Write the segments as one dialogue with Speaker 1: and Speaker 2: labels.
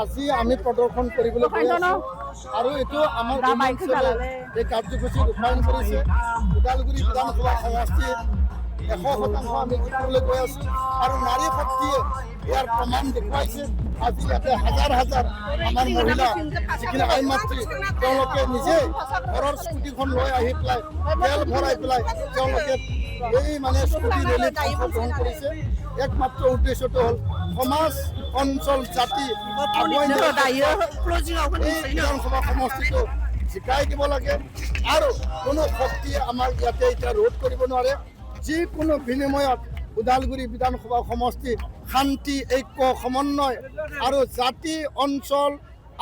Speaker 1: আজি আমি প্ৰদৰ্শন কৰিবলৈ গৈ আছোঁ আৰু এইটো আমাৰ এই কাৰ্যসূচী ৰূপায়ণ কৰিছে ওদালগুৰি বিধানসভা সমষ্টিৰ 100% আমি জিকিবলৈ গৈ আছোঁ আৰু নাৰী শক্তিয়ে ইয়াৰ প্ৰমাণ দেখুৱাইছে। আজি ইয়াতে হাজাৰ হাজাৰ আমাৰ মহিলা যিখিনি আই মাতৃ তেওঁলোকে নিজে ঘৰৰ স্কুটিখন লৈ আহি পেলাই তেল ভৰাই পেলাই তেওঁলোকে এই স্কুটি ৰেলীত অংশগ্ৰহণ কৰিছে। একমাত্ৰ উদ্দেশ্যটো হ'ল সমাজ অঞ্চল জাতি বিধানসভা সমষ্টিটো জিকাই দিব লাগে আৰু কোনো শক্তিয়ে আমাক ইয়াতে এতিয়া ৰোধ কৰিব নোৱাৰে। যিকোনো বিনিময়ত ওদালগুৰি বিধানসভা সমষ্টি শান্তি ঐক্য সমন্বয় আৰু জাতি অঞ্চল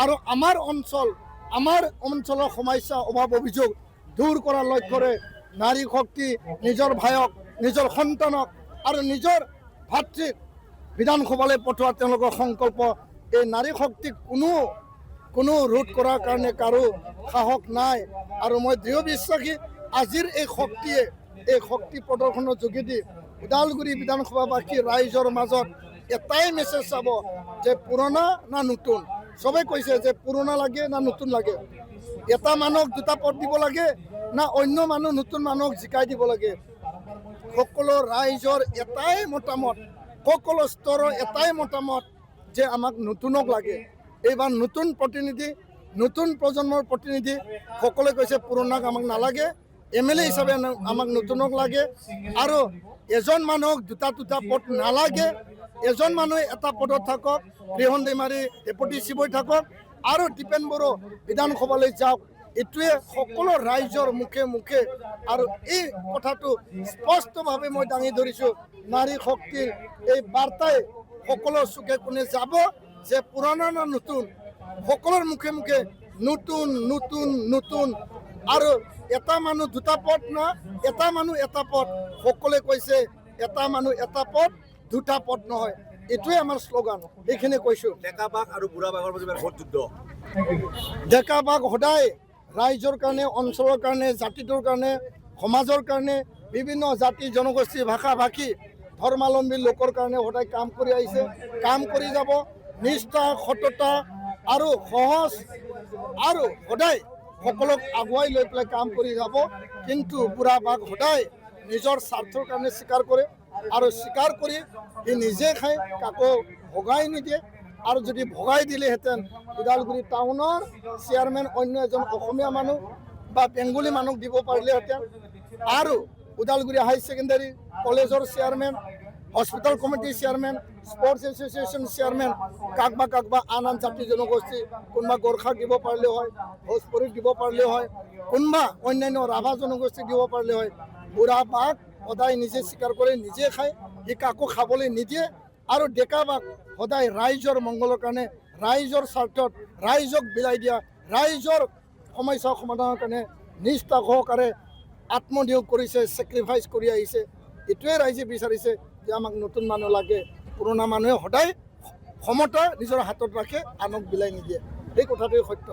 Speaker 1: আৰু আমাৰ অঞ্চলৰ সমস্যা অভাৱ অভিযোগ দূৰ কৰাৰ লক্ষ্যৰে নাৰী শক্তি নিজৰ ভায়ক নিজৰ সন্তানক আৰু নিজৰ ভাতৃক বিধানসভালৈ পঠোৱা তেওঁলোকৰ সংকল্প। এই নাৰী শক্তিক কোনো ৰোধ কৰাৰ কাৰণে কাৰো সাহস নাই আৰু মই দৃঢ় বিশ্বাসী আজিৰ এই শক্তি প্ৰদৰ্শনৰ যোগেদি ওদালগুৰি বিধানসভাবাসী ৰাইজৰ মাজত এটাই মেছেজ চাব যে পুৰণা না নতুন। চবেই কৈছে যে পুৰণা লাগে না নতুন লাগে, এটা মানুহক দুটা পদ দিব লাগে না অন্য মানুহ নতুন মানুহক জিকাই দিব লাগে। সকলো ৰাইজৰ এটাই মতামত, সকলো স্তৰৰ এটাই মতামত যে আমাক নতুনক লাগে। এইবাৰ নতুন প্ৰতিনিধি, নতুন প্ৰজন্মৰ প্ৰতিনিধি সকলোৱে কৈছে পুৰণাক আমাক নালাগে, MLA হিচাপে আমাক নতুনক লাগে আৰু এজন মানুহক দুটা পদ নালাগে। এজন মানুহে এটা পদত থাকক, ৰিহন দৈমাৰী ডেপুটি চিফ হৈ থাকক আৰু দীপেন বড়ো বিধানসভালৈ যাওক। এইটোৱে সকলো ৰাইজৰ মুখে মুখে আৰু এই কথাটো স্পষ্টভাৱে মই দাঙি ধৰিছোঁ। নাৰী শক্তিৰ এই বাৰ্তাই সকলো চুকে কোণে যাব যে পুৰণা না নতুন, সকলোৰ মুখে মুখে নতুন নতুন নতুন আৰু এটা মানুহ দুটা পদ না এটা মানুহ এটা পদ। সকলোৱে কৈছে এটা মানুহ এটা পদ দুটা পদ নহয়। এইটোৱে আমাৰ শ্লোগান। এইখিনি কৈছোঁ।
Speaker 2: ডেকা বাঘ আৰু বুঢ়া বাঘৰ মাজত ভোট যুদ্ধ।
Speaker 1: ডেকা বাঘ সদায় ৰাইজৰ কাৰণে, অঞ্চলৰ কাৰণে, জাতিটোৰ কাৰণে, সমাজৰ কাৰণে, বিভিন্ন জাতি জনগোষ্ঠী ভাষা ভাষী ধৰ্মাৱলম্বী লোকৰ কাৰণে সদায় কাম কৰি আহিছে, কাম কৰি যাব। নিষ্ঠা সততা আৰু সহজ আৰু সদায় সকলক আগুৱাই লৈ পেলাই কাম কৰি যাব। কিন্তু বুঢ়া বাঘ সদায় নিজৰ স্বাৰ্থৰ কাৰণে স্বীকাৰ কৰে আৰু স্বীকাৰ কৰি সি নিজে খায়, কাকো ভগাই নিদিয়ে। আৰু যদি ভগাই দিলেহেঁতেন ওদালগুৰি টাউনৰ চেয়াৰমেন অন্য এজন অসমীয়া মানুহ বা বেংগলী মানুহক দিব পাৰিলেহেঁতেন আৰু ওদালগুৰি হাই ছেকেণ্ডাৰী কলেজৰ চেয়াৰমেন, হস্পিটেল কমিটিৰ চেয়াৰমেন, স্পৰ্টছ এছ'চিয়েশ্যন চেয়াৰমেন কাকবা আন জাতি জনগোষ্ঠী কোনোবা গোৰ্খাক দিব পাৰিলে হয়, ভোজপুৰীক দিব পাৰিলে হয়, কোনোবা অন্যান্য ৰাভা জনগোষ্ঠীক দিব পাৰিলে হয়। বুঢ়া বাঘ সদায় নিজে স্বীকাৰ কৰে, নিজে খায়, সি কাকো খাবলৈ নিদিয়ে। আৰু ডেকা বাঘ সদায় ৰাইজৰ মংগলৰ কাৰণে, ৰাইজৰ স্বাৰ্থত ৰাইজক বিলাই দিয়া, ৰাইজৰ সমস্যা সমাধানৰ কাৰণে নিষ্ঠা সহকাৰে আত্মনিয়োগ কৰিছে, ছেক্ৰিফাইচ কৰি আহিছে। এইটোৱে ৰাইজে বিচাৰিছে যে আমাক নতুন মানুহ লাগে। পুৰণা মানুহে সদায় ক্ষমতা নিজৰ হাতত ৰাখে, আনক বিলাই নিদিয়ে। এই কথাটোৱে সত্য।